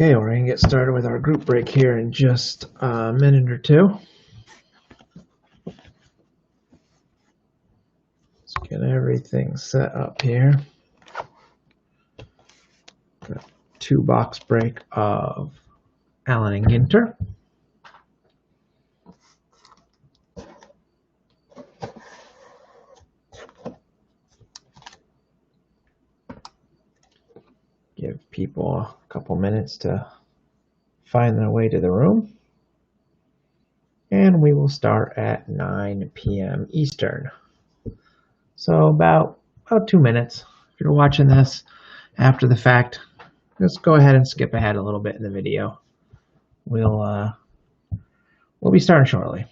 Okay, we're going to get started with our group break here in just a minute or two. Let's get everything set up here. Got a 2-box break of Allen and Ginter. Give people a couple minutes to find their way to the room. And we will start at 9 p.m. Eastern. So about 2 minutes. If you're watching this after the fact, just go ahead and skip ahead a little bit in the video. We'll be starting shortly.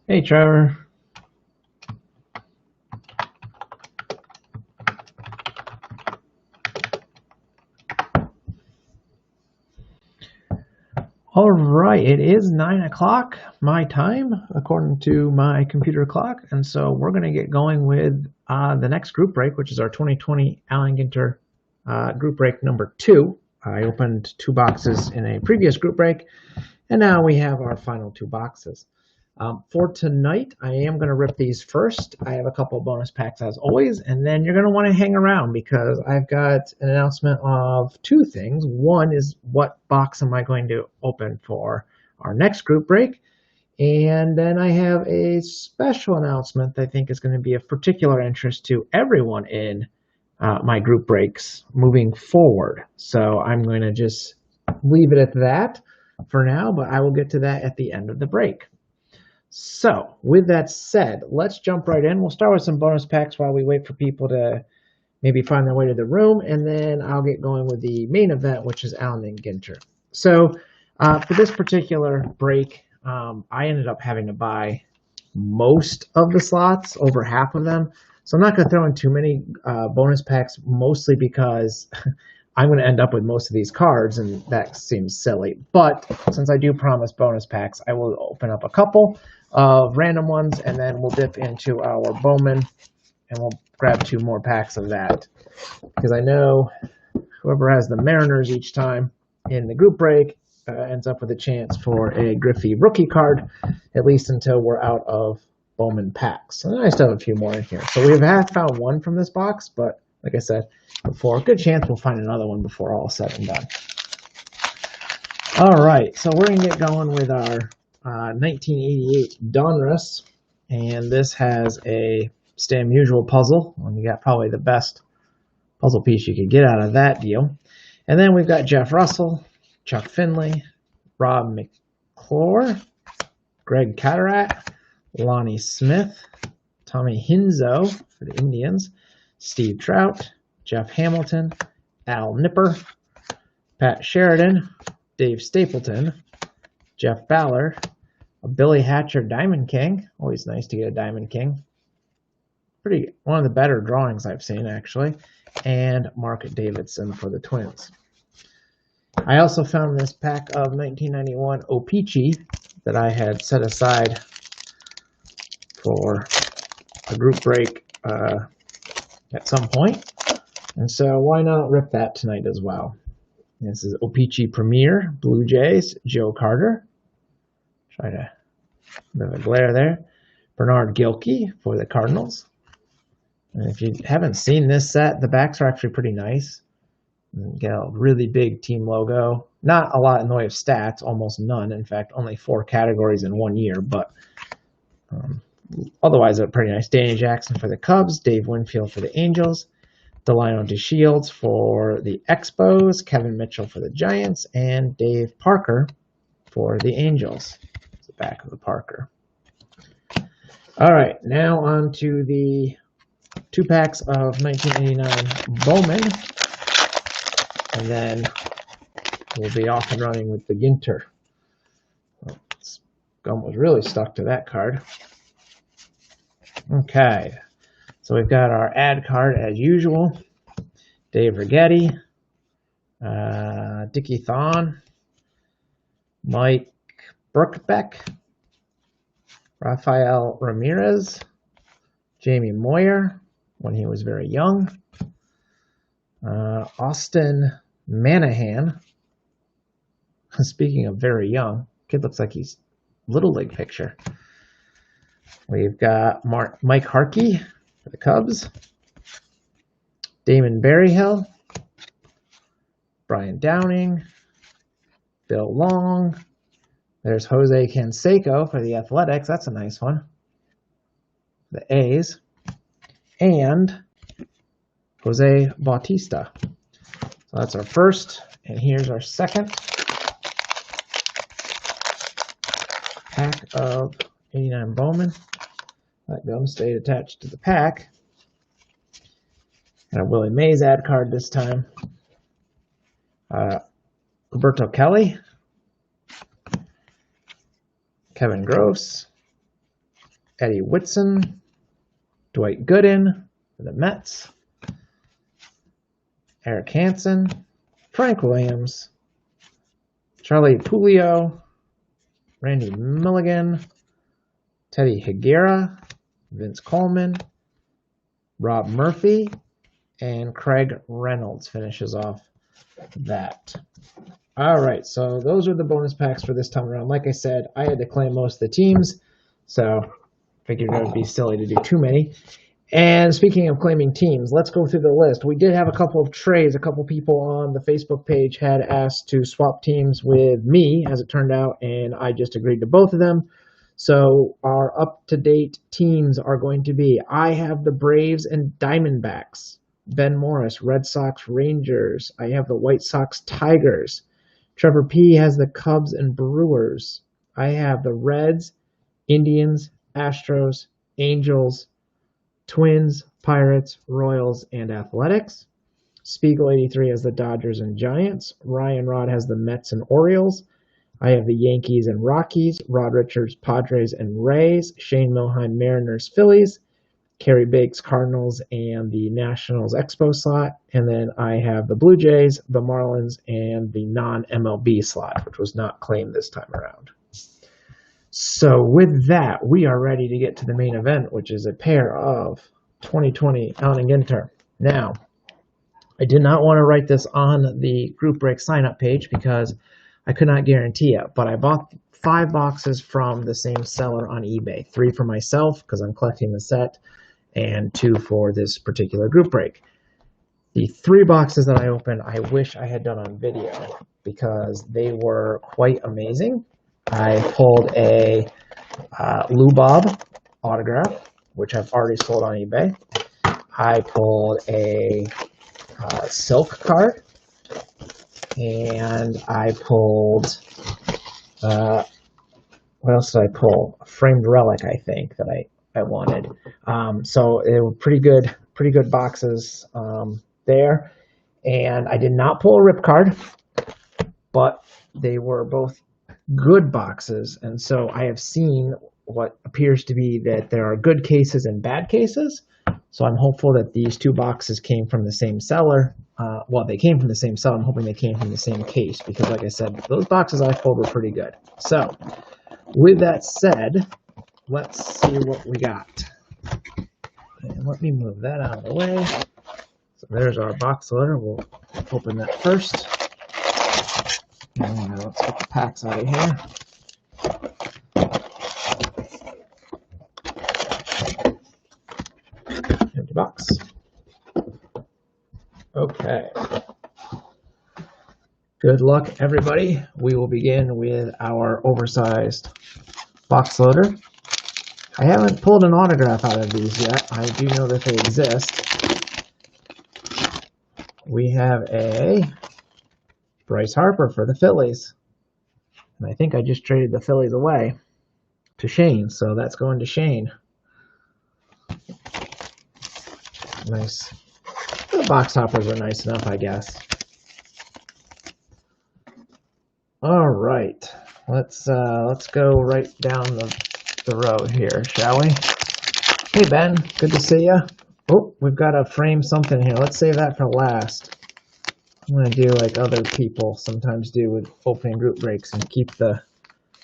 Hey, Trevor. All right, it is 9 o'clock my time, according to my computer clock, and so we're going to get going with the next group break, which is our 2020 Allen Ginter group break number 2. I opened 2 boxes in a previous group break, and now we have our final 2 boxes. For tonight, I am going to rip these first. I have a couple of bonus packs as always, and then you're going to want to hang around because I've got an announcement of 2 things. One is what box am I going to open for our next group break, and then I have a special announcement that I think is going to be of particular interest to everyone in my group breaks moving forward. So I'm going to just leave it at that for now, but I will get to that at the end of the break. So, with that said, let's jump right in. We'll start with some bonus packs while we wait for people to maybe find their way to the room, and then I'll get going with the main event, which is Allen and Ginter. So, for this particular break, I ended up having to buy most of the slots, over half of them. So I'm not going to throw in too many bonus packs, mostly because I'm going to end up with most of these cards, and that seems silly. But since I do promise bonus packs, I will open up a couple of random ones, and then we'll dip into our Bowman, and we'll grab 2 more packs of that. Because I know whoever has the Mariners each time in the group break ends up with a chance for a Griffey rookie card, at least until we're out of Bowman packs. And I still have a few more in here. So we have found 1 from this box, but like I said before, good chance we'll find another one before all said and done. All right, so we're going to get going with our 1988 Donruss, and this has a Stay Unusual puzzle. And you got probably the best puzzle piece you could get out of that deal. And then we've got Jeff Russell, Chuck Finley, Rob McClure, Greg Cataract, Lonnie Smith, Tommy Hinzo for the Indians, Steve Trout, Jeff Hamilton, Al Nipper, Pat Sheridan, Dave Stapleton, Jeff Ballard, a Billy Hatcher Diamond King. Always nice to get a Diamond King. One of the better drawings I've seen, actually. And Mark Davidson for the Twins. I also found this pack of 1991 O-Pee-Chee that I had set aside for a group break at some point. And so why not rip that tonight as well? This is O-Pee-Chee Premier, Blue Jays, Joe Carter. Try to bit of a glare there. Bernard Gilkey for the Cardinals. And if you haven't seen this set, the backs are actually pretty nice. You get a really big team logo. Not a lot in the way of stats, almost none. In fact, only 4 categories in 1 year, but otherwise they're pretty nice. Danny Jackson for the Cubs, Dave Winfield for the Angels, Delino DeShields for the Expos, Kevin Mitchell for the Giants, and Dave Parker for the Angels. It's the back of the Parker. All right, now on to the 2 packs of 1989 Bowman, and then we'll be off and running with the Ginter. Oh, gum was really stuck to that card. Okay, so we've got our ad card as usual. Dave Righetti, Dickie Thon, Mike Birkbeck, Rafael Ramirez, Jamie Moyer when he was very young, Austin Manahan. Speaking of very young, kid looks like he's Little League picture. We've got Mike Harkey for the Cubs, Damon Berryhill, Brian Downing, Bill Long. There's Jose Canseco for the Athletics. That's a nice one. The A's. And Jose Bautista. So that's our first. And here's our second pack of 89 Bowman. That gum stayed attached to the pack. And a Willie Mays ad card this time. Roberto Kelly. Kevin Gross. Eddie Whitson. Dwight Gooden for the Mets. Eric Hansen. Frank Williams. Charlie Pulio. Randy Milligan. Teddy Higuera. Vince Coleman. Rob Murphy. And Craig Reynolds finishes off that. All right, so those are the bonus packs for this time around. Like I said, I had to claim most of the teams, so figured it would be silly to do too many. And speaking of claiming teams, let's go through the list. We did have a couple of trades. A couple people on the Facebook page had asked to swap teams with me, as it turned out, and I just agreed to both of them. So our up-to-date teams are going to be, I have the Braves and Diamondbacks. Ben Morris, Red Sox, Rangers. I have the White Sox, Tigers. Trevor P. has the Cubs and Brewers. I have the Reds, Indians, Astros, Angels, Twins, Pirates, Royals, and Athletics. Spiegel 83 has the Dodgers and Giants. Ryan Rod has the Mets and Orioles. I have the Yankees and Rockies. Rod Richards, Padres and Rays. Shane Milheim, Mariners, Phillies. Kerry Biggs, Cardinals, and the Nationals Expo slot. And then I have the Blue Jays, the Marlins, and the non-MLB slot, which was not claimed this time around. So with that, we are ready to get to the main event, which is a pair of 2020 Allen and Ginter. Now, I did not want to write this on the group break sign-up page because I could not guarantee it, but I bought 5 boxes from the same seller on eBay. 3 for myself because I'm collecting the set, and 2 for this particular group break. The 3 boxes that I opened, I wish I had done on video because they were quite amazing. I pulled a Lou Bob autograph, which I've already sold on eBay. I pulled a Silk card, And I pulled, what else did I pull? A framed relic, I think, that I wanted. So they were pretty good boxes there. And I did not pull a rip card, but they were both good boxes. And so I have seen what appears to be that there are good cases and bad cases. So I'm hopeful that these two boxes came from the same seller. Well, they came from the same seller. I'm hoping they came from the same case because, like I said, those boxes I pulled were pretty good. So with that said, let's see what we got. And let me move that out of the way. So there's our box loader. We'll open that first. And let's get the packs out of here. Empty box. Okay. Good luck, everybody. We will begin with our oversized box loader. I haven't pulled an autograph out of these yet. I do know that they exist. We have a Bryce Harper for the Phillies. And I think I just traded the Phillies away to Shane, so that's going to Shane. Nice. The box toppers are nice enough, I guess. All right. Let's go right down the road here, shall we? Hey, Ben. Good to see you. Oh, we've got to frame something here. Let's save that for last. I'm going to do like other people sometimes do with opening group breaks and keep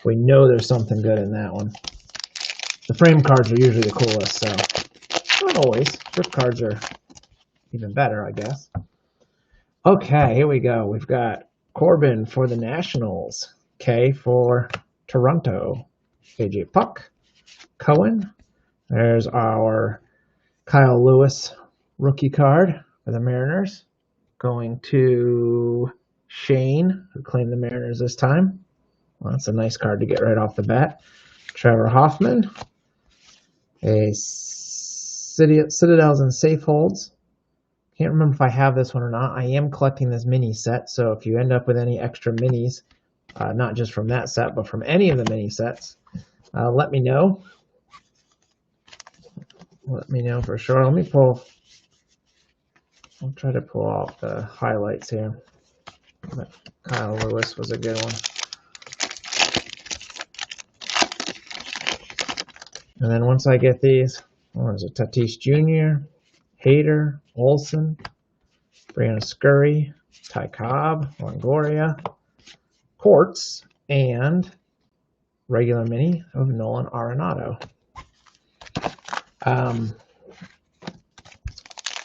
we know there's something good in that one. The frame cards are usually the coolest, so not always. Strip cards are even better, I guess. Okay, here we go. We've got Corbin for the Nationals, K for Toronto, AJ Puck, Cohen. There's our Kyle Lewis rookie card for the Mariners. Going to Shane, who claimed the Mariners this time. Well, that's a nice card to get right off the bat. Trevor Hoffman, a Citadels and Safe Holds. Can't remember if I have this one or not. I am collecting this mini set, so if you end up with any extra minis, not just from that set, but from any of the mini sets, let me know. Let me know for sure. Let me pull. I'll try to pull off the highlights here. But Kyle Lewis was a good one. And then once I get these, there's a Tatis Jr., Hader, Olson, Brianna Scurry, Ty Cobb, Longoria, Quartz, and regular mini of Nolan Arenado. I'm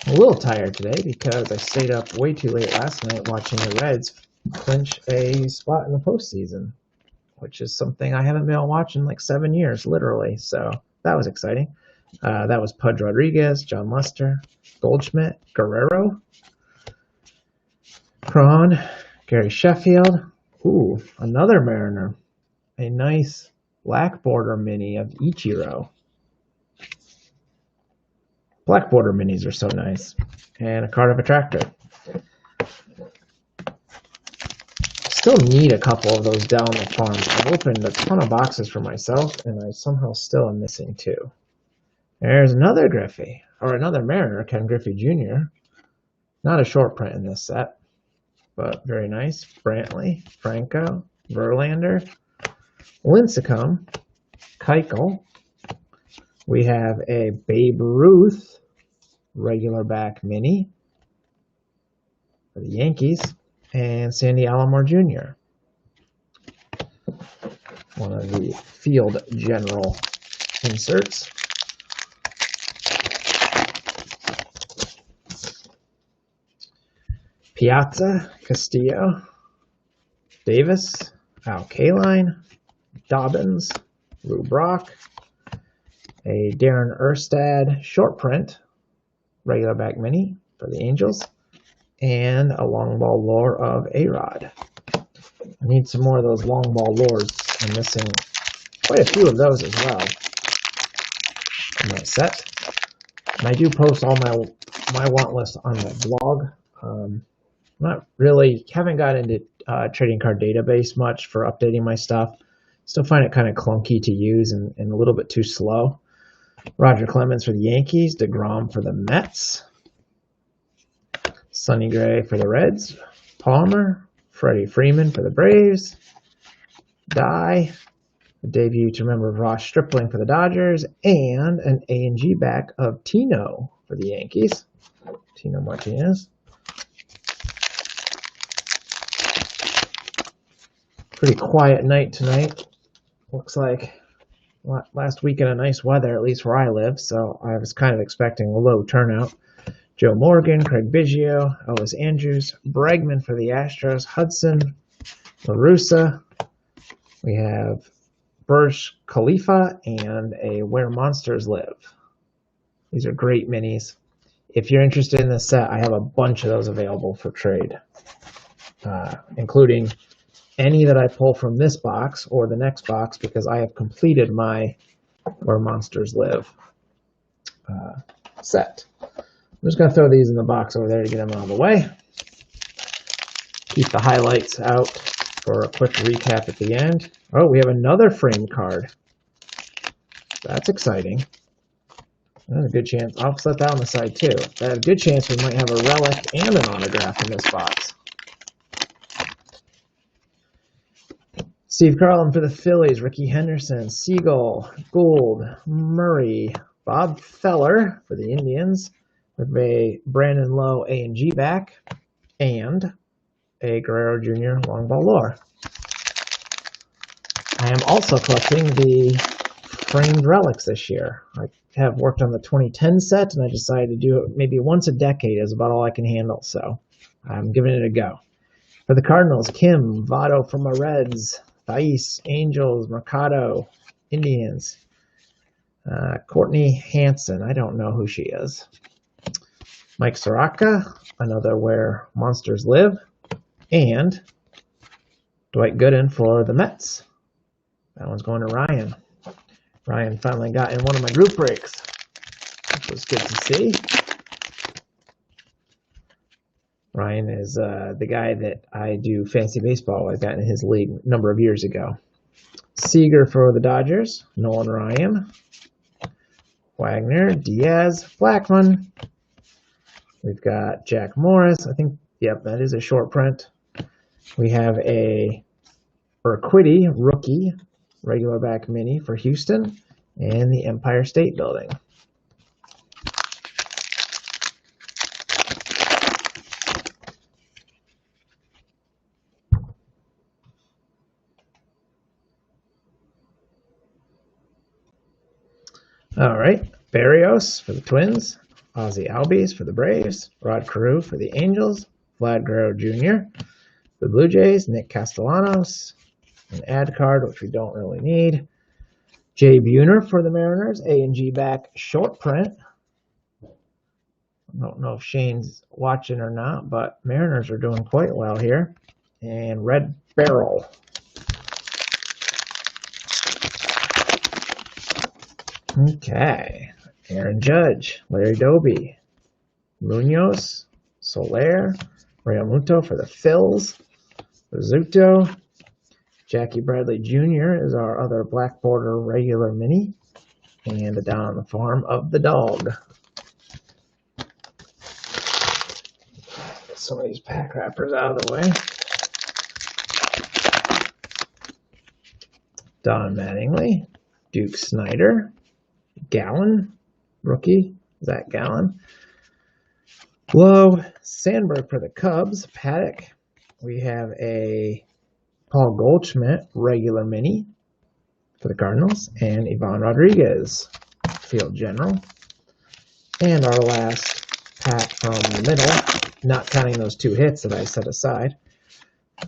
a little tired today because I stayed up way too late last night watching the Reds clinch a spot in the postseason, which is something I haven't been watching in like 7 years, literally. So that was exciting. That was Pudge Rodriguez, John Lester, Goldschmidt, Guerrero, Cron, Gary Sheffield. Ooh, another Mariner. A nice black border mini of Ichiro. Black border minis are so nice. And a card of a tractor. Still need a couple of those down the farm. I've opened a ton of boxes for myself, and I somehow still am missing 2. There's another Griffey, or another Mariner, Ken Griffey Jr. Not a short print in this set, but very nice. Brantley, Franco, Verlander, Lincecum, Keuchel. We have a Babe Ruth regular back mini for the Yankees, and Sandy Alomar Jr. One of the Field General inserts. Piazza, Castillo, Davis, Al Kaline, Dobbins, Lou Brock, a Darren Erstad short print, regular back mini for the Angels, and a long ball lore of A-Rod. I need some more of those long ball lures. I'm missing quite a few of those as well in my set. And I do post all my want list on my blog. not really, haven't got into trading card database much for updating my stuff. Still find it kind of clunky to use and a little bit too slow. Roger Clemens for the Yankees, DeGrom for the Mets, Sonny Gray for the Reds, Palmer, Freddie Freeman for the Braves, Dye, a debut to remember Ross Stripling for the Dodgers, and an A&G back of Tino for the Yankees, Tino Martinez. Pretty quiet night tonight. Looks like last weekend of nice weather, at least where I live, so I was kind of expecting a low turnout. Joe Morgan, Craig Biggio, Elvis Andrews, Bregman for the Astros, Hudson, La Russa. We have Burj Khalifa and a Where Monsters Live. These are great minis. If you're interested in this set, I have a bunch of those available for trade, including any that I pull from this box or the next box, because I have completed my Where Monsters Live set. I'm just going to throw these in the box over there to get them out of the way. Keep the highlights out for a quick recap at the end. Oh, we have another framed card. That's exciting. There's a good chance. I'll set that on the side too. There's a good chance we might have a relic and an autograph in this box. Steve Carlin for the Phillies, Ricky Henderson, Siegel, Gould, Murray, Bob Feller for the Indians, with a Brandon Lowe A&G back, and a Guerrero Jr. long ball lore. I am also collecting the framed relics this year. I have worked on the 2010 set, and I decided to do it maybe once a decade is about all I can handle, so I'm giving it a go. For the Cardinals, Kim, Votto from my Reds, Thais, Angels, Mercado, Indians, Courtney Hanson, I don't know who she is, Mike Soraka, another Where Monsters Live, and Dwight Gooden for the Mets. That one's going to Ryan. Ryan finally got in one of my group breaks, which was good to see. Ryan is the guy that I do fantasy baseball. I got in his league a number of years ago. Seager for the Dodgers, Nolan Ryan, Wagner, Diaz, Blackmon. We've got Jack Morris. I think, yep, that is a short print. We have a Urquidy rookie, regular back mini for Houston, and the Empire State Building. All right, Barrios for the Twins, Ozzie Albies for the Braves, Rod Carew for the Angels, Vlad Guerrero Jr. for the Blue Jays, Nick Castellanos, an ad card, which we don't really need, Jay Buhner for the Mariners, A&G back short print. I don't know if Shane's watching or not, but Mariners are doing quite well here. And Red Barrel. Okay, Aaron Judge, Larry Doby, Munoz, Soler, Realmuto for the Phils, Rizzuto, Jackie Bradley Jr. is our other black border regular mini, and the Down on the Farm of the Dog. Get some of these pack wrappers out of the way. Don Mattingly, Duke Snyder, Gallen, rookie, Zach Gallen. Lowe, Sandberg for the Cubs, Paddock. We have a Paul Goldschmidt regular mini for the Cardinals, and Ivan Rodriguez, field general. And our last pack from the middle, not counting those two hits that I set aside.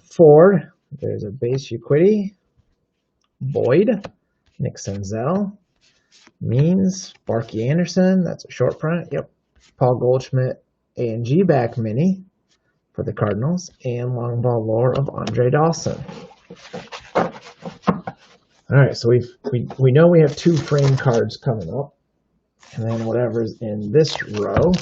Ford, there's a base Uquity, Boyd, Nick Senzel, Means, Sparky Anderson, that's a short print, yep. Paul Goldschmidt, A&G back mini for the Cardinals, and long ball lore of Andre Dawson. All right, so we know we have two frame cards coming up, and then whatever's in this row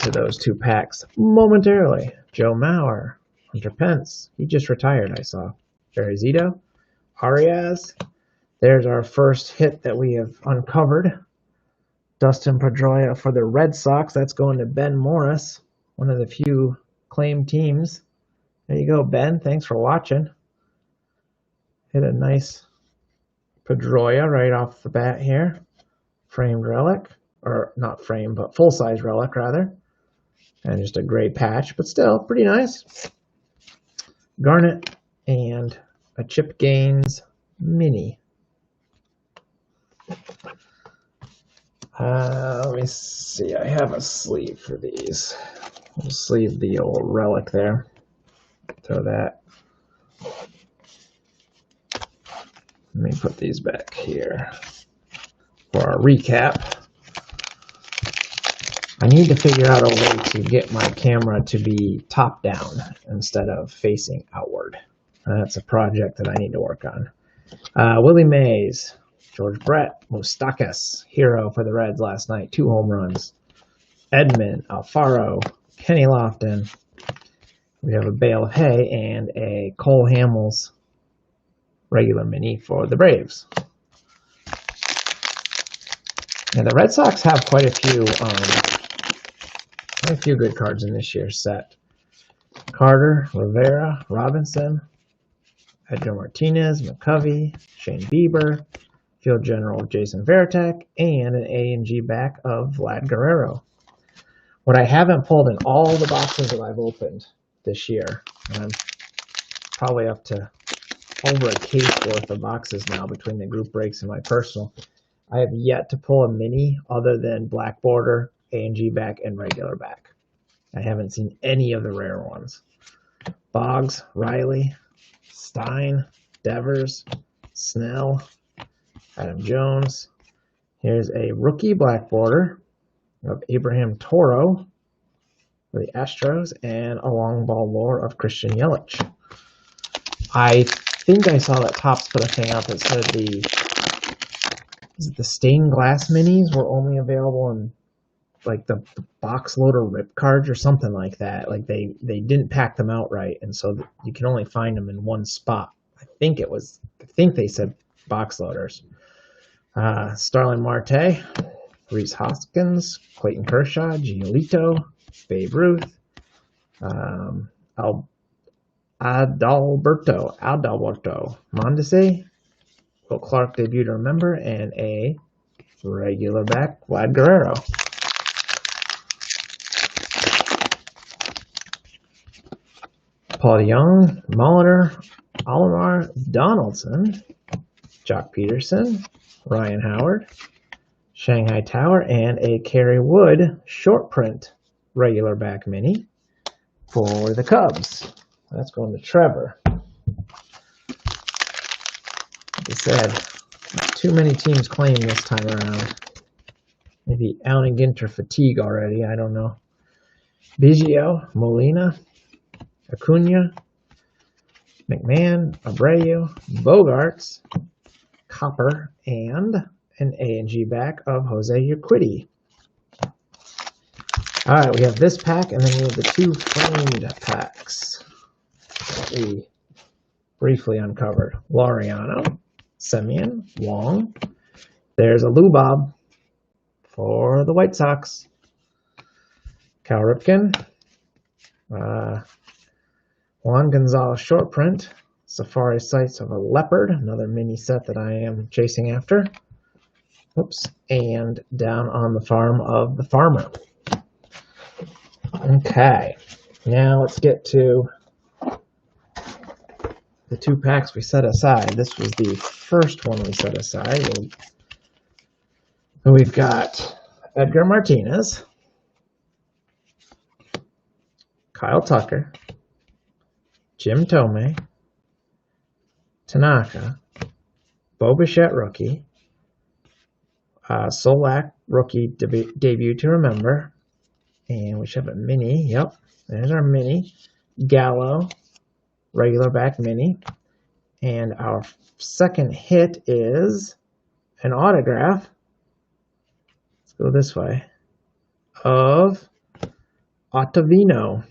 to those 2 packs momentarily. Joe Mauer, Hunter Pence, he just retired, I saw. Barry Zito, Arias. There's our first hit that we have uncovered. Dustin Pedroia for the Red Sox. That's going to Ben Morris, one of the few claimed teams. There you go, Ben. Thanks for watching. Hit a nice Pedroia right off the bat here. Framed relic. Or not framed, but full-size relic, rather. And just a gray patch, but still pretty nice. Garnet and a Chip Gaines mini. Let me see. I have a sleeve for these. We'll sleeve the old relic there. Throw that. Let me put these back here for our recap. I need to figure out a way to get my camera to be top down instead of facing outward. That's a project that I need to work on. Willie Mays, George Brett, Moustakas, hero for the Reds last night, 2 home runs. Edmund, Alfaro, Kenny Lofton. We have a bale of hay and a Cole Hamels regular mini for the Braves. And the Red Sox have quite a few good cards in this year's set. Carter, Rivera, Robinson, Edgar Martinez, McCovey, Shane Bieber, Field General Jason Varitek, and an A&G back of Vlad Guerrero. What I haven't pulled in all the boxes that I've opened this year, and I'm probably up to over a case worth of boxes now between the group breaks and my personal, I have yet to pull a mini other than black border, A&G back, and regular back. I haven't seen any of the rare ones. Boggs, Riley, Stein, Devers, Snell, Adam Jones. Here's a rookie black border of Abraham Toro for the Astros and a long ball lore of Christian Yelich. I think I saw that Topps put a thing out that said the stained glass minis were only available in like the box loader rip cards or something like that. Like they didn't pack them out right, and so you can only find them in one spot. I think they said box loaders. Starling Marte, Reese Hoskins, Clayton Kershaw, Giolito, Babe Ruth, Adalberto Mondesi, Will Clark debut to remember, and a regular back, Vlad Guerrero. Paul Young, Molitor, Olimar, Donaldson, Jock Peterson, Ryan Howard, Shanghai Tower, and a Kerry Wood short print regular back mini for the Cubs. That's going to Trevor. Like I said, not too many teams claim this time around. Maybe Allen Ginter fatigue already, I don't know. Biggio, Molina, Acuna, McMahon, Abreu, Bogarts, Copper, and an A&G back of Jose Urquidy. All right, we have this pack, and then we have the 2 framed packs that we briefly uncovered. Laureano, Semien, Wong. There's a Lou Bob for the White Sox. Cal Ripken. Juan Gonzalez short print. Safari Sights of a Leopard, another mini set that I am chasing after. Oops. And Down on the Farm of the Farmer. Okay. Now let's get to the 2 packs we set aside. This was the first one we set aside. We've got Edgar Martinez, Kyle Tucker, Jim Tomei, Tanaka, Bo Bichette rookie, Solak rookie debut to remember, and we should have a mini. Yep, there's our mini. Gallo, regular back mini. And our second hit is an autograph. Let's go this way. Of Ottavino.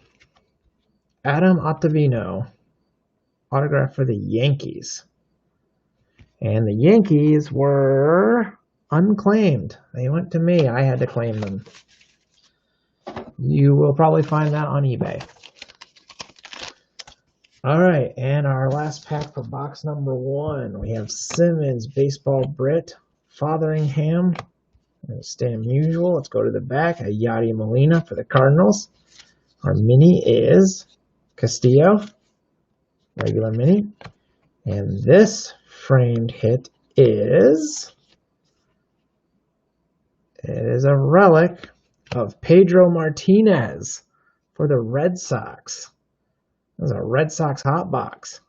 Adam Ottavino. Autograph for the Yankees. And the Yankees were unclaimed. They went to me. I had to claim them. You will probably find that on eBay. All right, and our last pack for box number 1. We have Simmons, Baseball Brit, Fotheringham, Stan Musial. Let's go to the back. A Yadi Molina for the Cardinals. Our mini is Castillo, regular mini. And this framed hit is a relic of Pedro Martinez for the Red Sox. This is a Red Sox hot box.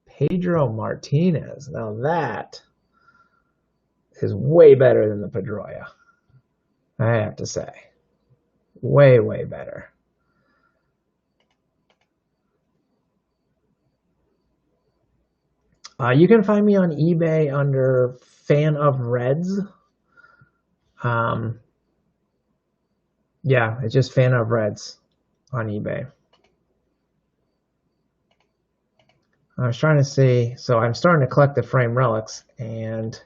Pedro Martinez. Now that is way better than the Pedroia, I have to say. Way, way better. You can find me on eBay under Fan of Reds. Yeah, it's just Fan of Reds on eBay. I was trying to see, so I'm starting to collect the frame relics, and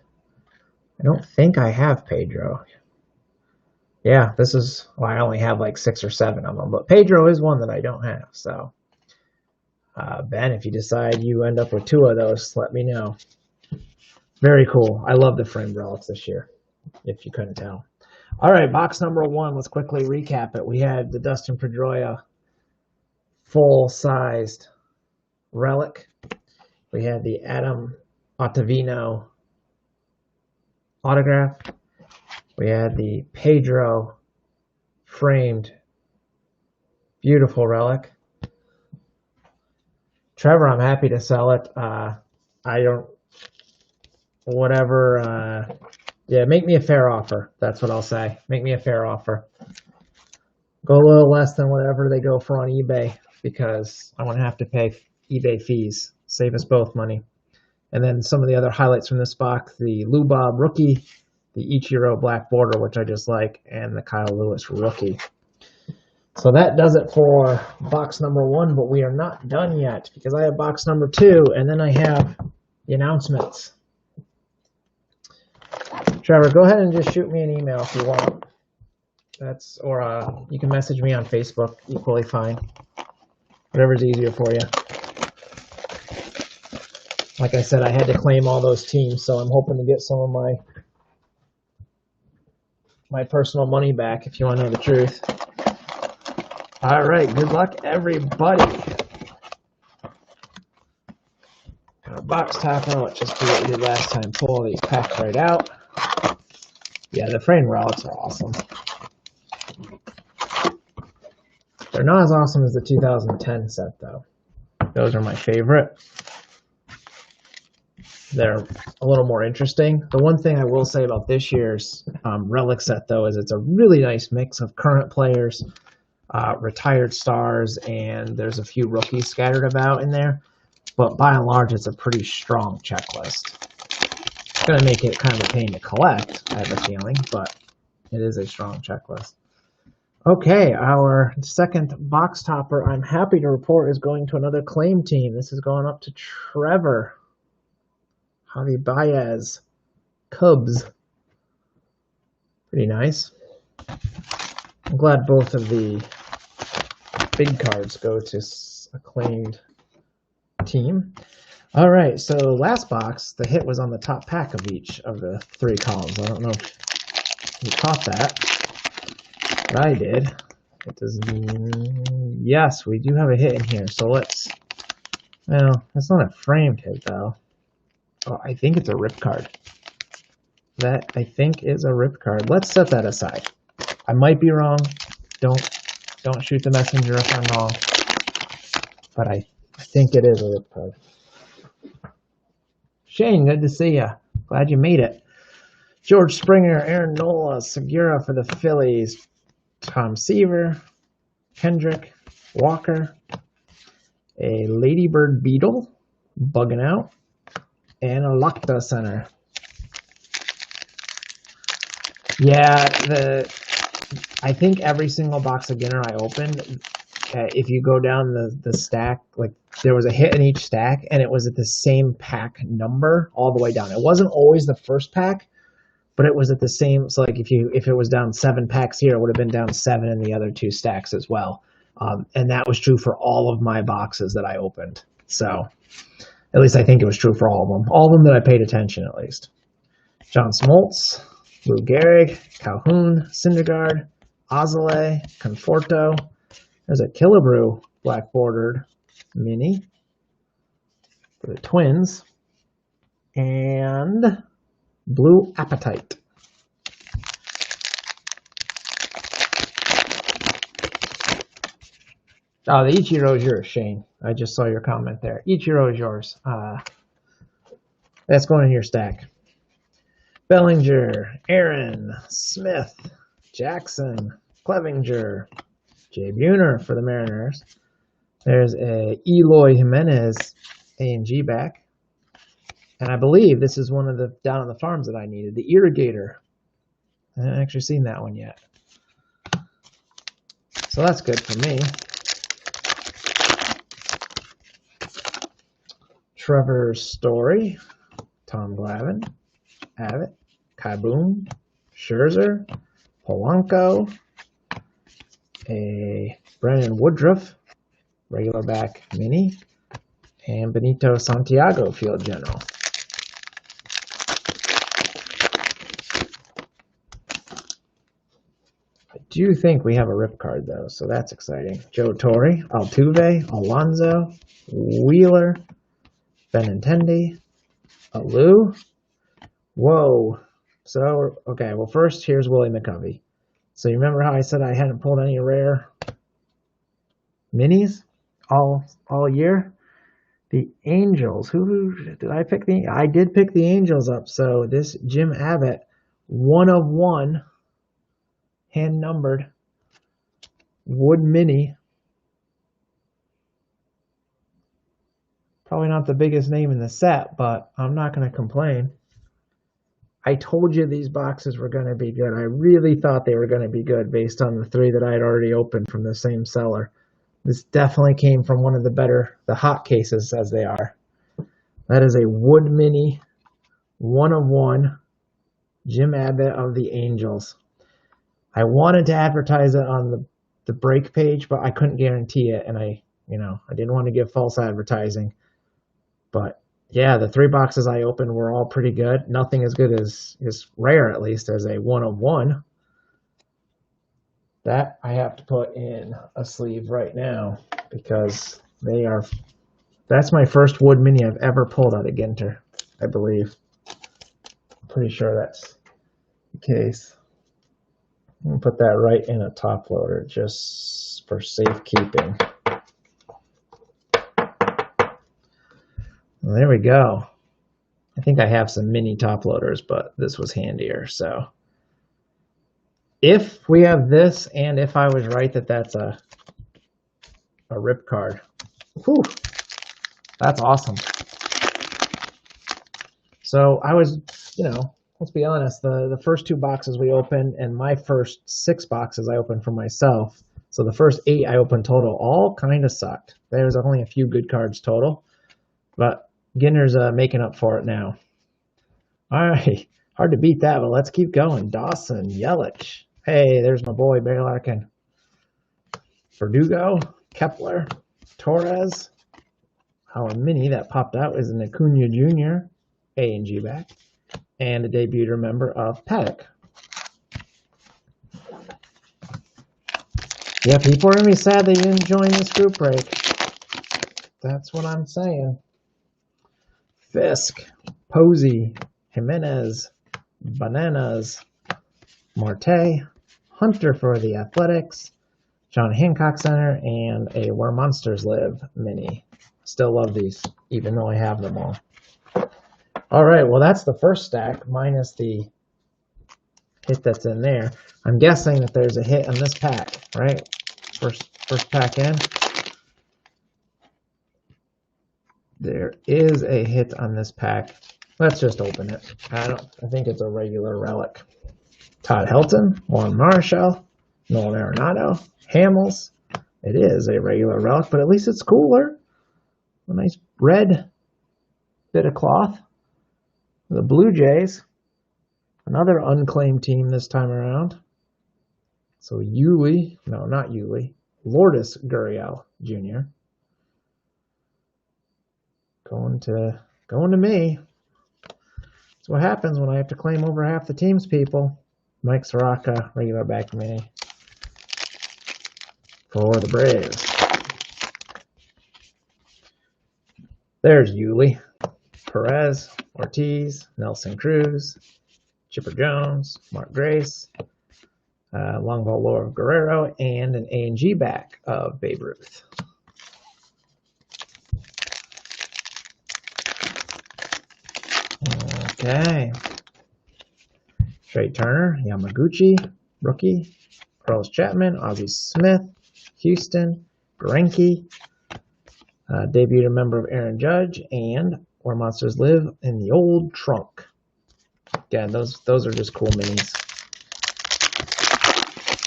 I don't think I have Pedro. Yeah, this is, well, I only have like 6 or 7 of them, but Pedro is one that I don't have. So, Ben, if you decide you end up with 2 of those, let me know. Very cool. I love the framed relics this year, if you couldn't tell. All right, box number 1. Let's quickly recap it. We had the Dustin Pedroia full-sized relic. We had the Adam Ottavino autograph. We had the Pedro framed beautiful relic. Trevor, I'm happy to sell it. Yeah, make me a fair offer. That's what I'll say. Make me a fair offer. Go a little less than whatever they go for on eBay, because I won't have to pay eBay fees. Save us both money. And then some of the other highlights from this box, the Lou Bob rookie, the Ichiro black border, which I just like, and the Kyle Lewis rookie. So that does it for box number 1, but we are not done yet, because I have box number 2, and then I have the announcements. Trevor, go ahead and just shoot me an email if you want. Or you can message me on Facebook, equally fine. Whatever's easier for you. Like I said, I had to claim all those teams, so I'm hoping to get some of my personal money back, if you want to know the truth. All right, good luck, everybody. Got a box topper. Let's just do what we did last time. Pull all these packs right out. Yeah, the frame relics are awesome. They're not as awesome as the 2010 set, though. Those are my favorite. They're a little more interesting. The one thing I will say about this year's relic set, though, is it's a really nice mix of current players, retired stars, and there's a few rookies scattered about in there. But by and large, it's a pretty strong checklist. It's going to make it kind of a pain to collect, I have a feeling, but it is a strong checklist. Okay, our second box topper, I'm happy to report, is going to another claim team. This is going up to Trevor. Javi Baez, Cubs. Pretty nice. I'm glad both of the big cards go to a claimed team. All right, so last box, the hit was on the top pack of each of the 3 columns. I don't know if you caught that, but I did. It does. Yes, we do have a hit in here. So let's. Well, it's not a framed hit though. Oh, I think it's a rip card. That, I think, is a rip card. Let's set that aside. I might be wrong. Don't shoot the messenger if I'm wrong. But I think it is a rip card. Shane, good to see you. Glad you made it. George Springer, Aaron Nola, Segura for the Phillies, Tom Seaver, Kendrick, Walker, a Ladybird Beetle, bugging out, and a Lacta Center. Yeah, I think every single box of Ginter I opened, if you go down the stack, like there was a hit in each stack, and it was at the same pack number all the way down. It wasn't always the first pack, but it was at the same. So like if it was down 7 packs here, it would have been down 7 in the other 2 stacks as well. And that was true for all of my boxes that I opened. So at least I think it was true for all of them that I paid attention at least. John Smoltz, Lou Gehrig, Calhoun, Syndergaard, Ozole, Conforto. There's a Killebrew black bordered mini for the Twins. And Blue Appetite. Oh, the Ichiro is yours, Shane. I just saw your comment there. Ichiro is yours. That's going in your stack. Bellinger, Aaron, Smith, Jackson, Clevinger, Jay Buhner for the Mariners. There's a Eloy Jimenez A&G back. And I believe this is one of the down on the farms that I needed, the Irrigator. I haven't actually seen that one yet. So that's good for me. Trevor Story, Tom Glavine, Abbott, Kai Boone, Scherzer, Polanco, a Brennan Woodruff, regular back mini, and Benito Santiago field general. I do think we have a rip card though, so that's exciting. Joe Torre, Altuve, Alonso, Wheeler, Benintendi, Alou. Whoa. So, okay, well first here's Willie McCovey. So you remember how I said I hadn't pulled any rare minis all year? The Angels. Who did I pick? I did pick the Angels up. So this Jim Abbott, 1 of 1, hand numbered wood mini. Probably not the biggest name in the set, but I'm not going to complain. I told you these boxes were going to be good. I really thought they were going to be good based on the 3 that I had already opened from the same seller. This definitely came from one of the hot cases as they are. That is a wood mini, 1 of 1, Jim Abbott of the Angels. I wanted to advertise it on the break page, but I couldn't guarantee it, and I didn't want to give false advertising. But yeah, the 3 boxes I opened were all pretty good. Nothing as good as rare, at least, as a 1 of 1. That I have to put in a sleeve right now because that's my first wood mini I've ever pulled out of Ginter, I believe. I'm pretty sure that's the case. I'm going to put that right in a top loader just for safekeeping. Well, there we go. I think I have some mini top loaders, but this was handier. So if we have this, and if I was right that that's a rip card, whew, that's awesome. So I was, let's be honest, the first 2 boxes we opened and my first 6 boxes I opened for myself. So the first 8 I opened total all kind of sucked. There was only a few good cards total, but Ginter's making up for it now. All right, hard to beat that, but let's keep going. Dawson, Yelich. Hey, there's my boy, Barry Larkin. Verdugo, Kepler, Torres. Our mini that popped out is an Acuna Jr., A&G back, and a debuter member of Paddock. Yeah, people are going to be sad they didn't join this group break. That's what I'm saying. Fisk, Posey, Jimenez, Bananas, Marte, Hunter for the Athletics, John Hancock Center, and a Where Monsters Live mini. Still love these, even though I have them all. All right, well, that's the first stack, minus the hit that's in there. I'm guessing that there's a hit on this pack, right? First pack in. There is a hit on this pack. Let's just open it. I think it's a regular relic. Todd Helton, Juan Marichal, Nolan Arenado, Hamels. It is a regular relic, but at least it's cooler. A nice red bit of cloth. The Blue Jays, another unclaimed team this time around. So Lourdes Gurriel Jr. Going to me. That's what happens when I have to claim over half the teams, people. Mike Soroka, regular back mini for the Braves. There's Yuli, Perez, Ortiz, Nelson Cruz, Chipper Jones, Mark Grace, long ball lore of Guerrero, and an A&G back of Babe Ruth. Okay. Trey Turner, Yamaguchi, rookie, Carlos Chapman, Ozzie Smith, Houston, Greinke, debuted a member of Aaron Judge, and Where Monsters Live in the Old Trunk. Again, those are just cool minis.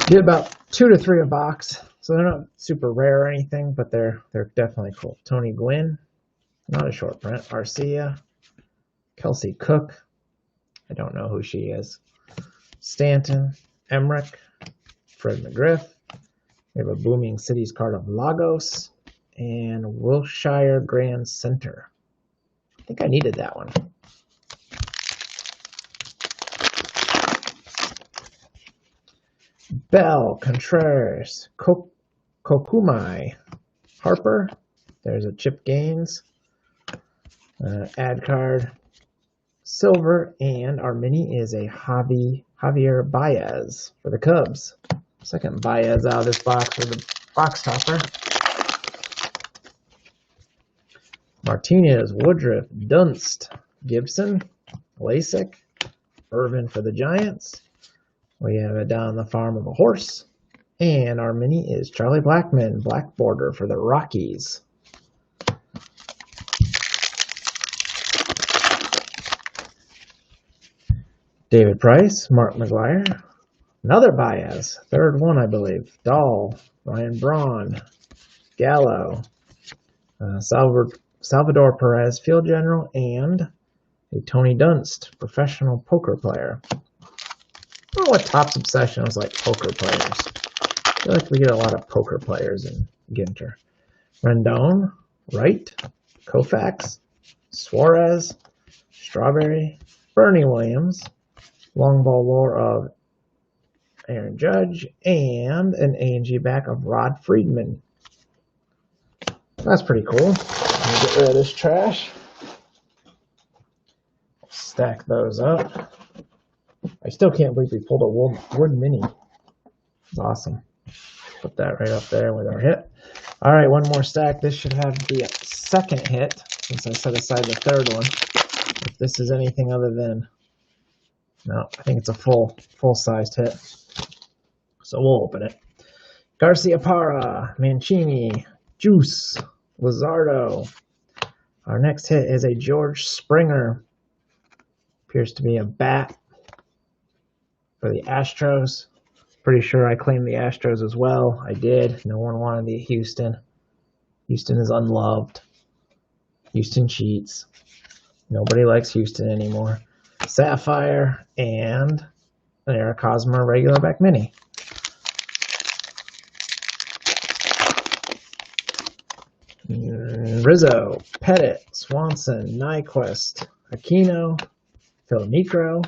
Get about 2 to 3 a box, so they're not super rare or anything, but they're definitely cool. Tony Gwynn, not a short print. Arcia, Kelsey Cook, I don't know who she is. Stanton, Emmerich, Fred McGriff. We have a Booming Cities card of Lagos and Wilshire Grand Center. I think I needed that one. Bell, Contreras, Kokumai, Harper. There's a Chip Gaines. Ad card, Silver, and our mini is a Javier Baez for the Cubs. Second Baez out of this box with the box topper. Martinez, Woodruff, Dunst, Gibson, Lasik, Irvin for the Giants. We have it down the farm of a horse. And our mini is Charlie Blackmon, black border for the Rockies. David Price, Mark McGuire, another Baez, third one I believe. Dahl, Ryan Braun, Gallo, Salvador Perez, field general, and a Tony Dunst, professional poker player. I don't know what Topps obsession is like poker players. I feel like we get a lot of poker players in Ginter. Rendon, Wright, Koufax, Suarez, Strawberry, Bernie Williams, long ball lore of Aaron Judge, and an A&G back of Rod Friedman. That's pretty cool. Let me get rid of this trash. Stack those up. I still can't believe we pulled a wood mini. It's awesome. Put that right up there with our hit. All right, one more stack. This should have the second hit since I set aside the third one. If this is anything other than, no, I think it's a full-sized hit. So we'll open it. Garcia Parra, Mancini, Juice, Luzardo. Our next hit is a George Springer. Appears to be a bat for the Astros. Pretty sure I claimed the Astros as well. I did. No one wanted the Houston. Houston is unloved. Houston cheats. Nobody likes Houston anymore. Sapphire and an Eric Hosmer regular back mini. Rizzo, Pettit, Swanson, Nyquist, Aquino, Phil Necro,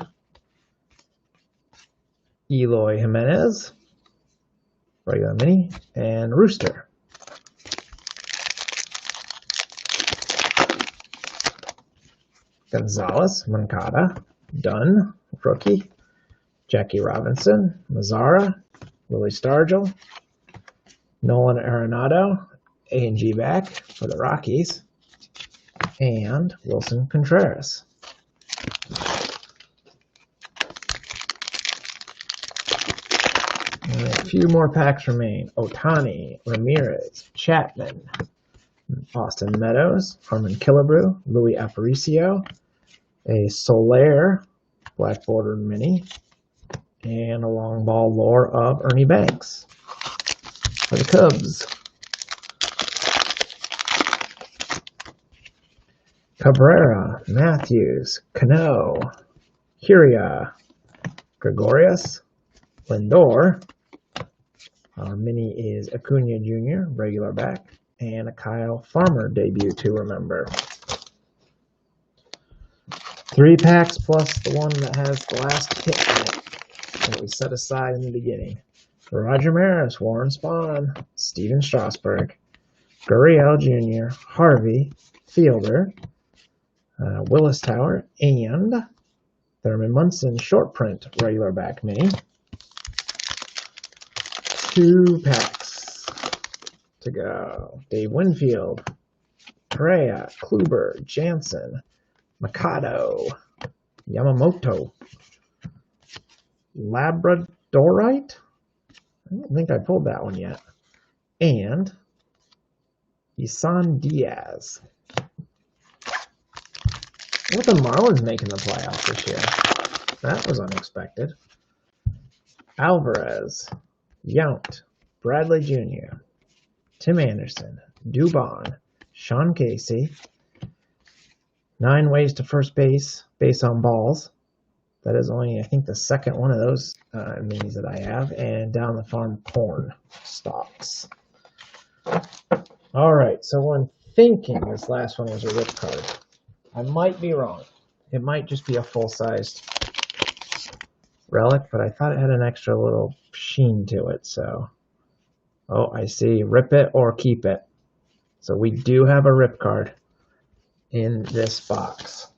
Eloy Jimenez, regular mini, and Rooster. Gonzalez, Moncada, Dunn, rookie, Jackie Robinson, Mazzara, Willie Stargell, Nolan Arenado, A&G back for the Rockies, and Wilson Contreras. And a few more packs remain. Ohtani, Ramirez, Chapman, Austin Meadows, Harmon Killebrew, Louis Aparicio, a Soler black bordered mini, And a long ball lore of Ernie Banks for the Cubs. Cabrera, Matthews, Cano, Curia, Gregorius, Lindor. Our mini is Acuna Jr., regular back, and a Kyle Farmer debut to remember. 3 packs plus the one that has the last hit in it that we set aside in the beginning. Roger Maris, Warren Spahn, Steven Strasburg, Gurriel Jr., Harvey, Fielder, Willis Tower, and Thurman Munson short print regular back mini. 2 packs to go. Dave Winfield, Correa, Kluber, Jansen, Mikado, Yamamoto, Labradorite. I don't think I pulled that one yet. And Isan Diaz. What the Marlins making the playoffs this year? That was unexpected. Alvarez, Yount, Bradley Jr., Tim Anderson, Dubon, Sean Casey. 9 ways to first base on balls. That is only, I think, the second one of those minis that I have. And down the farm corn stalks. All right, so I'm thinking this last one was a rip card. I might be wrong. It might just be a full-sized relic, but I thought it had an extra little sheen to it. So, oh, I see. Rip it or keep it. So we do have a rip card in this box.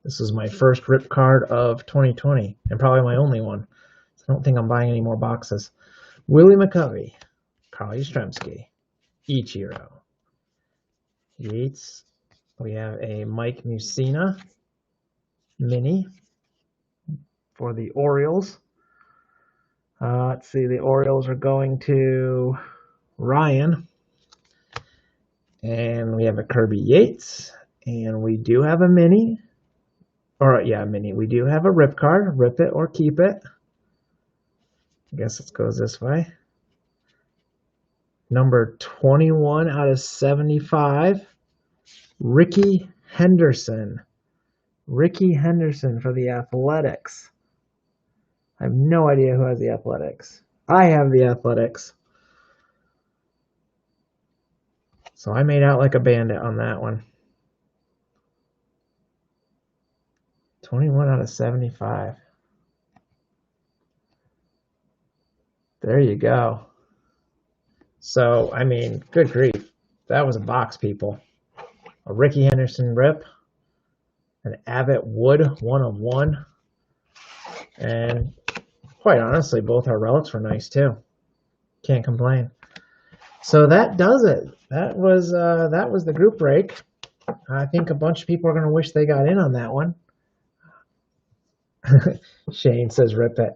This is my first rip card of 2020, and probably my only one. I don't think I'm buying any more boxes. Willie McCovey, Carl Yastrzemski, Ichiro, Yates. We have a Mike Mussina mini for the Orioles. Let's see, the Orioles are going to Ryan. And we have a Kirby Yates. And we do have a mini. Mini. We do have a rip card. Rip it or keep it. I guess it goes this way. Number 21 out of 75. Ricky Henderson. Ricky Henderson for the Athletics. I have no idea who has the Athletics. I have the Athletics. So I made out like a bandit on that one. 21 out of 75. There you go. So, I mean, good grief. That was a box, people. A Ricky Henderson rip. An Abbott Wood 1 of 1. And quite honestly, both our relics were nice too. Can't complain. So that does it. That was the group break. I think a bunch of people are going to wish they got in on that one. Shane says rip it.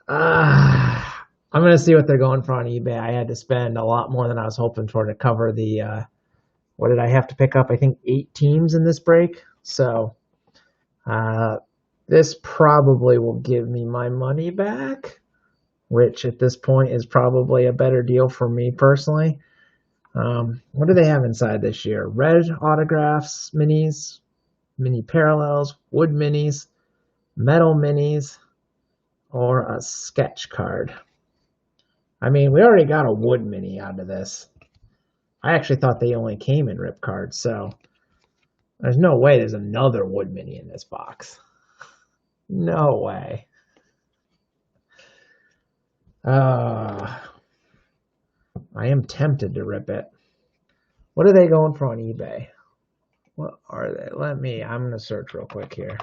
I'm going to see what they're going for on eBay. I had to spend a lot more than I was hoping for to cover the, what did I have to pick up? I think 8 teams in this break. So this probably will give me my money back, which at this point is probably a better deal for me personally. What do they have inside this year? Red autographs, minis, mini parallels, wood minis, metal minis, or a sketch card. I mean, we already got a wood mini out of this. I actually thought they only came in rip cards, so there's no way there's another wood mini in this box. No way. I am tempted to rip it. What are they going for on eBay? What are they? I'm going to search real quick here.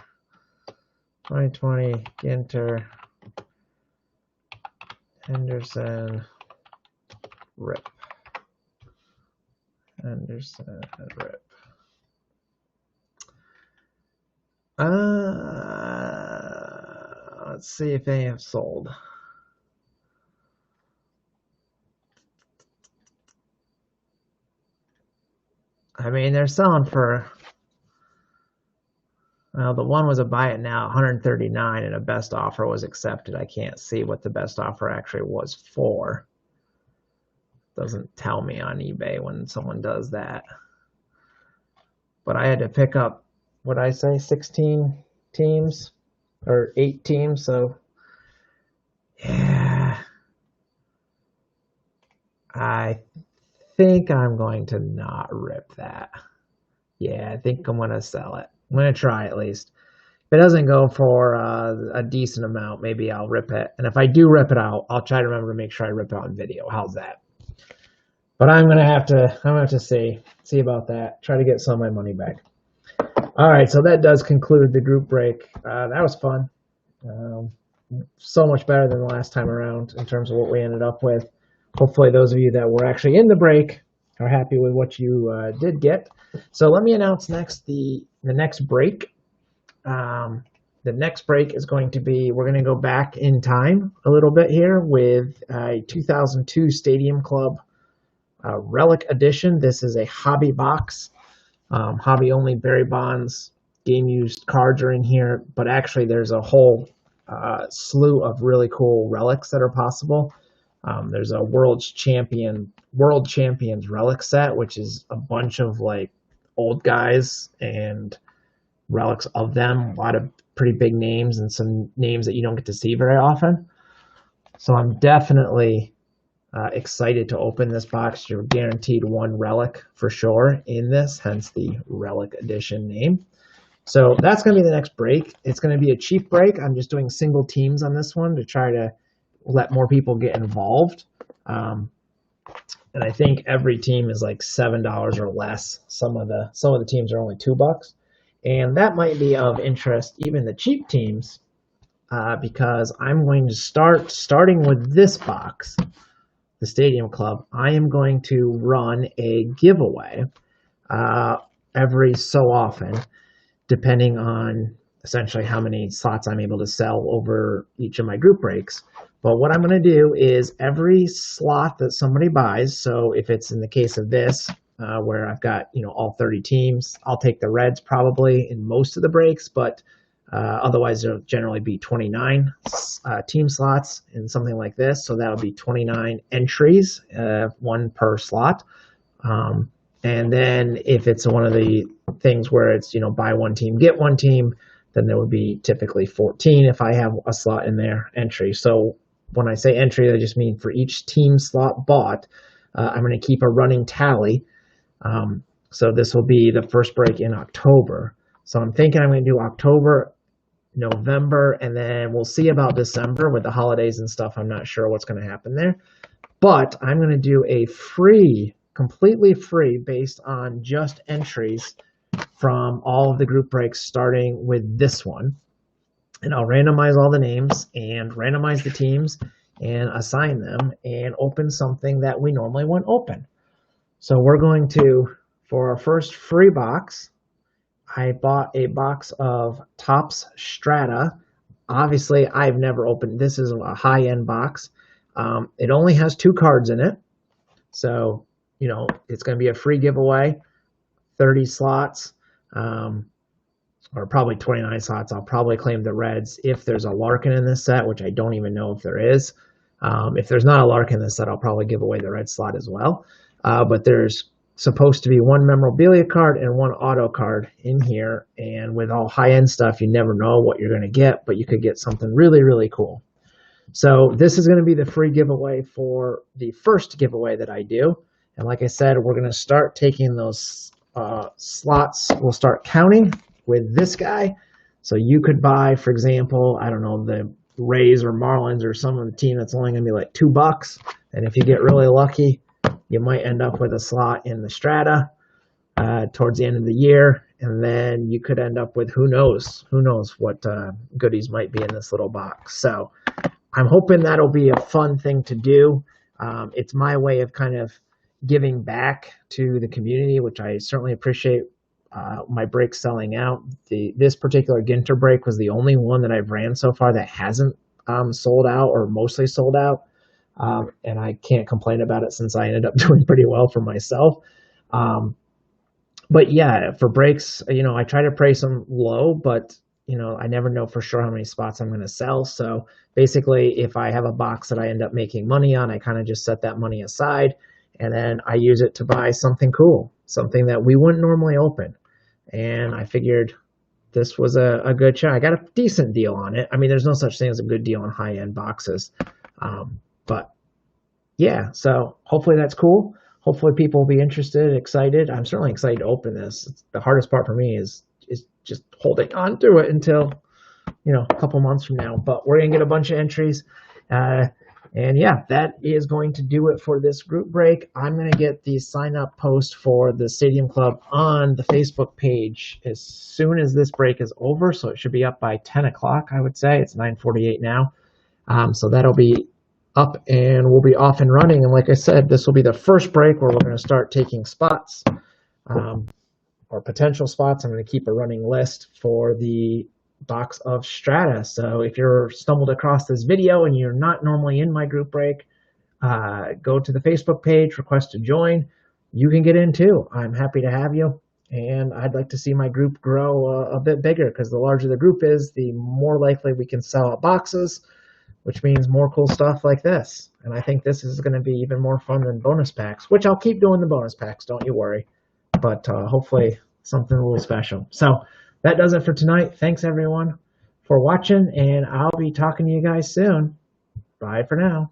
2020 Ginter Henderson rip. Henderson rip. Let's see if they have sold. I mean, they're selling for Well, the one was a buy it now, 139, and a best offer was accepted. I can't see what the best offer actually was for. Doesn't tell me on eBay when someone does that. But I had to pick up, what I say, 16 teams or 8 teams. So, yeah, I think I'm going to not rip that. Yeah, I think I'm going to sell it. I'm going to try at least. If it doesn't go for a decent amount, maybe I'll rip it. And if I do rip it out, I'll try to remember to make sure I rip it on video. How's that? But I'm gonna have to see about that. Try to get some of my money back. All right, so that does conclude the group break. That was fun. Um, so much better than the last time around in terms of what we ended up with. Hopefully, those of you that were actually in the break are happy with what you did get. So let me announce next the next break. The next break is going to be, we're going to go back in time a little bit here with a 2002 Stadium Club Relic Edition. This is a hobby box. Hobby only Barry Bonds game used cards are in here, but actually there's a whole slew of really cool relics that are possible. There's a world champions relic set, which is a bunch of like old guys and relics of them. A lot of pretty big names and some names that you don't get to see very often. So I'm definitely excited to open this box. You're guaranteed one relic for sure in this, hence the Relic Edition name. So that's going to be the next break. It's going to be a cheap break. I'm just doing single teams on this one to try to let more people get involved. And I think every team is like $7 or less. Some of the teams are only $2, and that might be of interest, even the cheap teams, because I'm going to starting with this box, the Stadium Club. I am going to run a giveaway every so often, depending on essentially how many slots I'm able to sell over each of my group breaks. But what I'm going to do is every slot that somebody buys, so if it's in the case of this, where I've got all 30 teams, I'll take the reds probably in most of the breaks, but otherwise there'll generally be 29 team slots in something like this. So that would be 29 entries, one per slot. And then if it's one of the things where it's, buy one team, get one team, then there would be typically 14 if I have a slot in there entry. So when I say entry, I just mean for each team slot bought, I'm going to keep a running tally. So this will be the first break in October. So I'm thinking I'm going to do October, November, and then we'll see about December with the holidays and stuff. I'm not sure what's going to happen there. But I'm going to do a free, completely free, based on just entries from all of the group breaks, starting with this one. And I'll randomize all the names and randomize the teams and assign them and open something that we normally wouldn't open. So we're going to, for our first free box, I bought a box of Topps Strata. Obviously, I've never opened, this is a high-end box. It only has 2 cards in it. So, it's going to be a free giveaway, 30 slots, or probably 29 slots. I'll probably claim the reds if there's a Larkin in this set, which I don't even know if there is. If there's not a Larkin in this set, I'll probably give away the red slot as well. But there's supposed to be 1 memorabilia card and 1 auto card in here. And with all high-end stuff, you never know what you're going to get, but you could get something really, really cool. So this is going to be the free giveaway for the first giveaway that I do. And like I said, we're going to start taking those slots. We'll start counting with this guy. So you could buy, for example, I don't know, the Rays or Marlins or some of the team that's only going to be like $2. And if you get really lucky, you might end up with a slot in the Strata towards the end of the year. And then you could end up with who knows what goodies might be in this little box. So I'm hoping that'll be a fun thing to do. It's my way of kind of giving back to the community, which I certainly appreciate. My break selling out. This particular Ginter break was the only one that I've ran so far that hasn't sold out or mostly sold out. And I can't complain about it since I ended up doing pretty well for myself. But yeah, for breaks, I try to price them low, but I never know for sure how many spots I'm going to sell. So basically, if I have a box that I end up making money on, I kind of just set that money aside and then I use it to buy something cool, something that we wouldn't normally open. And I figured this was a good shot. I got a decent deal on it. I mean, there's no such thing as a good deal on high end boxes. But yeah, so hopefully that's cool. Hopefully people will be interested, excited. I'm certainly excited to open this. The hardest part for me is just holding on to it until a couple months from now. But we're gonna get a bunch of entries, and yeah, that is going to do it for this group break. I'm gonna get the sign up post for the Stadium Club on the Facebook page as soon as this break is over. So it should be up by 10 o'clock. I would say it's 9:48 now. So that'll be up and we'll be off and running. And like I said, this will be the first break where we're going to start taking spots or potential spots. I'm going to keep a running list for the box of Strata. So if you're stumbled across this video and you're not normally in my group break, go to the Facebook page, request to join. You can get in too. I'm happy to have you. And I'd like to see my group grow a bit bigger because the larger the group is, the more likely we can sell out boxes, which means more cool stuff like this. And I think this is going to be even more fun than bonus packs, which I'll keep doing the bonus packs, don't you worry. But hopefully something a little special. So that does it for tonight. Thanks everyone for watching, and I'll be talking to you guys soon. Bye for now.